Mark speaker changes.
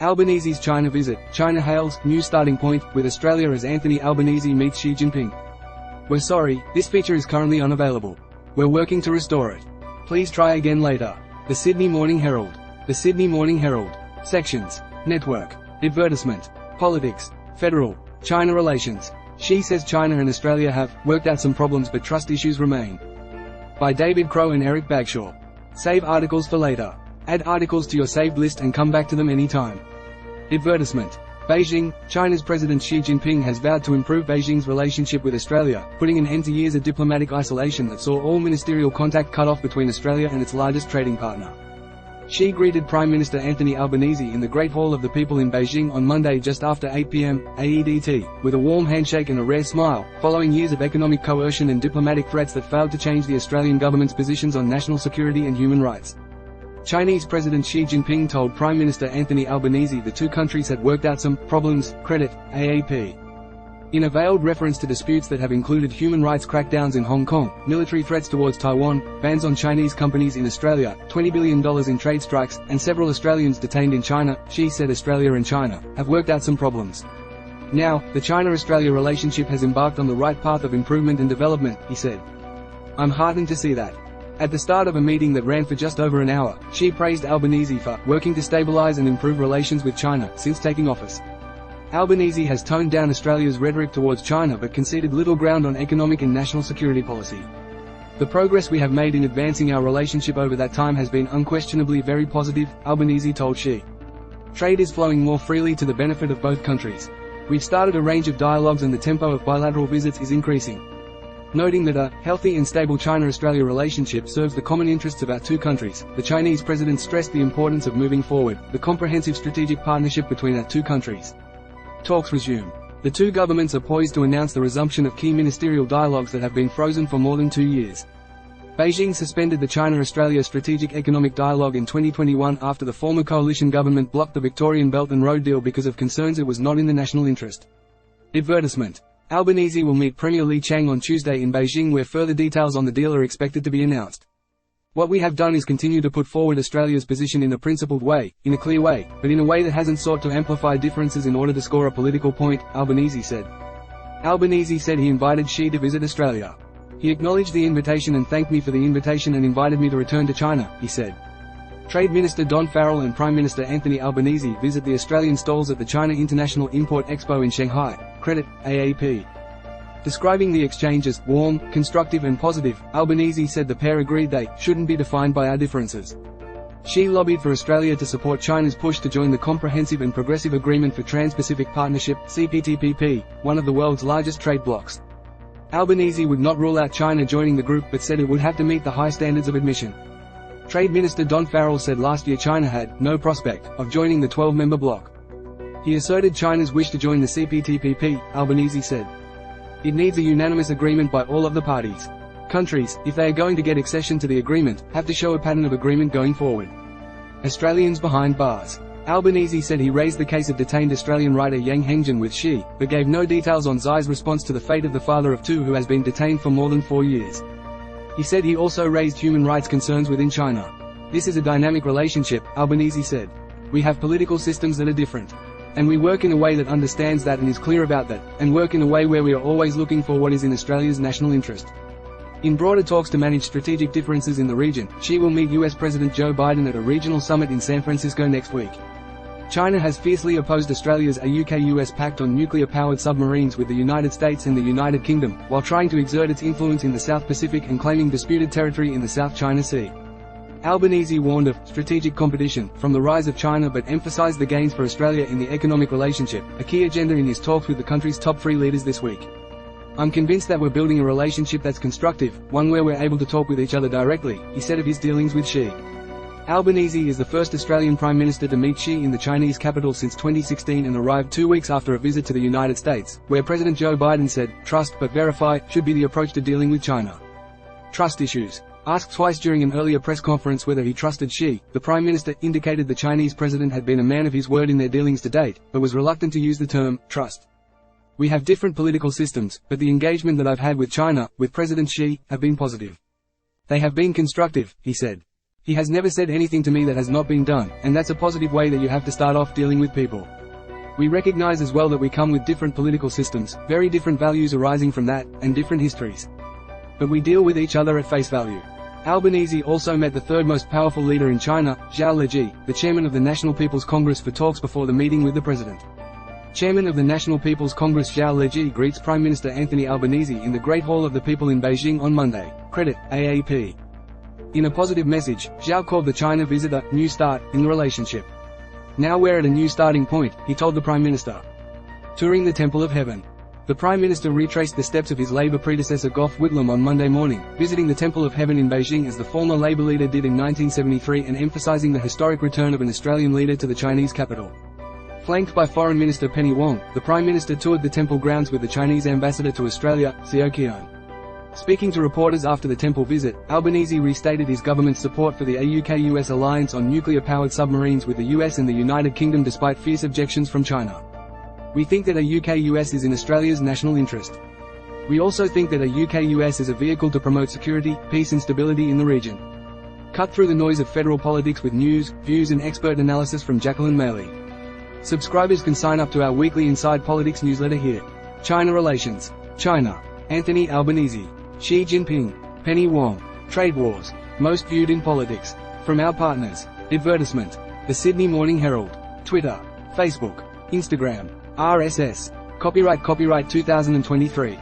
Speaker 1: Albanese's China visit. China hails new starting point, with Australia as Anthony Albanese meets Xi Jinping. We're sorry, this feature is currently unavailable. We're working to restore it. Please try again later. The Sydney Morning Herald. The Sydney Morning Herald. Sections. Network. Advertisement. Politics. Federal. China relations. Xi says China and Australia have worked out some problems but trust issues remain. By David Crow and Eric Bagshaw. Save articles for later. Add articles to your saved list and come back to them anytime. Advertisement. Beijing. China's President Xi Jinping has vowed to improve Beijing's relationship with Australia, putting an end to years of diplomatic isolation that saw all ministerial contact cut off between Australia and its largest trading partner. Xi greeted Prime Minister Anthony Albanese in the Great Hall of the People in Beijing on Monday just after 8 p.m. AEDT, with a warm handshake and a rare smile, following years of economic coercion and diplomatic threats that failed to change the Australian government's positions on national security and human rights. Chinese President Xi Jinping told Prime Minister Anthony Albanese the two countries had worked out some problems, credit AAP. In a veiled reference to disputes that have included human rights crackdowns in Hong Kong, military threats towards Taiwan, bans on Chinese companies in Australia, $20 billion in trade strikes, and several Australians detained in China, Xi said Australia and China have worked out some problems. Now, the China-Australia relationship has embarked on the right path of improvement and development, he said. I'm heartened to see that. At the start of a meeting that ran for just over an hour, Xi praised Albanese for working to stabilize and improve relations with China since taking office. Albanese has toned down Australia's rhetoric towards China but conceded little ground on economic and national security policy. The progress we have made in advancing our relationship over that time has been unquestionably very positive, Albanese told Xi. Trade is flowing more freely to the benefit of both countries. We've started a range of dialogues and the tempo of bilateral visits is increasing. Noting that a healthy and stable China-Australia relationship serves the common interests of our two countries, the Chinese president stressed the importance of moving forward the comprehensive strategic partnership between our two countries. Talks resume. The two governments are poised to announce the resumption of key ministerial dialogues that have been frozen for more than 2 years. Beijing suspended the China-Australia Strategic Economic Dialogue in 2021 after the former coalition government blocked the Victorian Belt and Road deal because of concerns it was not in the national interest. Advertisement. Albanese will meet Premier Li Qiang on Tuesday in Beijing, where further details on the deal are expected to be announced. What we have done is continue to put forward Australia's position in a principled way, in a clear way, but in a way that hasn't sought to amplify differences in order to score a political point, Albanese said. Albanese said he invited Xi to visit Australia. He acknowledged the invitation and thanked me for the invitation and invited me to return to China, he said. Trade Minister Don Farrell and Prime Minister Anthony Albanese visit the Australian stalls at the China International Import Expo in Shanghai, credit AAP. Describing the exchange as warm, constructive and positive, Albanese said the pair agreed they shouldn't be defined by our differences. Xi lobbied for Australia to support China's push to join the Comprehensive and Progressive Agreement for Trans-Pacific Partnership, CPTPP, one of the world's largest trade blocs. Albanese would not rule out China joining the group but said it would have to meet the high standards of admission. Trade Minister Don Farrell said last year China had no prospect of joining the 12-member bloc. He asserted China's wish to join the CPTPP, Albanese said. It needs a unanimous agreement by all of the parties. Countries, if they are going to get accession to the agreement, have to show a pattern of agreement going forward. Australians behind bars. Albanese said he raised the case of detained Australian writer Yang Hengjun with Xi, but gave no details on Xi's response to the fate of the father of two who has been detained for more than 4 years. He said he also raised human rights concerns within China. This is a dynamic relationship, Albanese said. We have political systems that are different. And we work in a way that understands that and is clear about that, and work in a way where we are always looking for what is in Australia's national interest. In broader talks to manage strategic differences in the region, Xi will meet US President Joe Biden at a regional summit in San Francisco next week. China has fiercely opposed Australia's UK-US pact on nuclear-powered submarines with the United States and the United Kingdom, while trying to exert its influence in the South Pacific and claiming disputed territory in the South China Sea. Albanese warned of strategic competition from the rise of China but emphasized the gains for Australia in the economic relationship, a key agenda in his talks with the country's top 3 leaders this week. I'm convinced that we're building a relationship that's constructive, one where we're able to talk with each other directly, he said of his dealings with Xi. Albanese is the first Australian Prime Minister to meet Xi in the Chinese capital since 2016 and arrived 2 weeks after a visit to the United States, where President Joe Biden said, "Trust but verify should be the approach to dealing with China." Trust issues. Asked twice during an earlier press conference whether he trusted Xi, the Prime Minister indicated the Chinese president had been a man of his word in their dealings to date, but was reluctant to use the term trust. We have different political systems, but the engagement that I've had with China, with President Xi, have been positive. They have been constructive, he said. He has never said anything to me that has not been done, and that's a positive way that you have to start off dealing with people. We recognize as well that we come with different political systems, very different values arising from that, and different histories. But we deal with each other at face value. Albanese also met the third most powerful leader in China, Zhao Leji, the chairman of the National People's Congress, for talks before the meeting with the president. Chairman of the National People's Congress Zhao Leji greets Prime Minister Anthony Albanese in the Great Hall of the People in Beijing on Monday. Credit, AAP. In a positive message, Zhao called the China visit a new start in the relationship. Now we're at a new starting point, he told the Prime Minister. Touring the Temple of Heaven. The Prime Minister retraced the steps of his Labour predecessor Gough Whitlam on Monday morning, visiting the Temple of Heaven in Beijing as the former Labour leader did in 1973 and emphasising the historic return of an Australian leader to the Chinese capital. Flanked by Foreign Minister Penny Wong, the Prime Minister toured the temple grounds with the Chinese ambassador to Australia, Xiao Qian. Speaking to reporters after the temple visit, Albanese restated his government's support for the UK-US alliance on nuclear-powered submarines with the US and the United Kingdom despite fierce objections from China. We think that a UK-US is in Australia's national interest. We also think that a UK-US is a vehicle to promote security, peace and stability in the region. Cut through the noise of federal politics with news, views and expert analysis from Jacqueline Maley. Subscribers can sign up to our weekly Inside Politics newsletter here. China Relations. China. Anthony Albanese. Xi Jinping. Penny Wong. Trade wars. Most viewed in politics. From our partners. Advertisement. The Sydney Morning Herald. Twitter. Facebook. Instagram. RSS. Copyright 2023.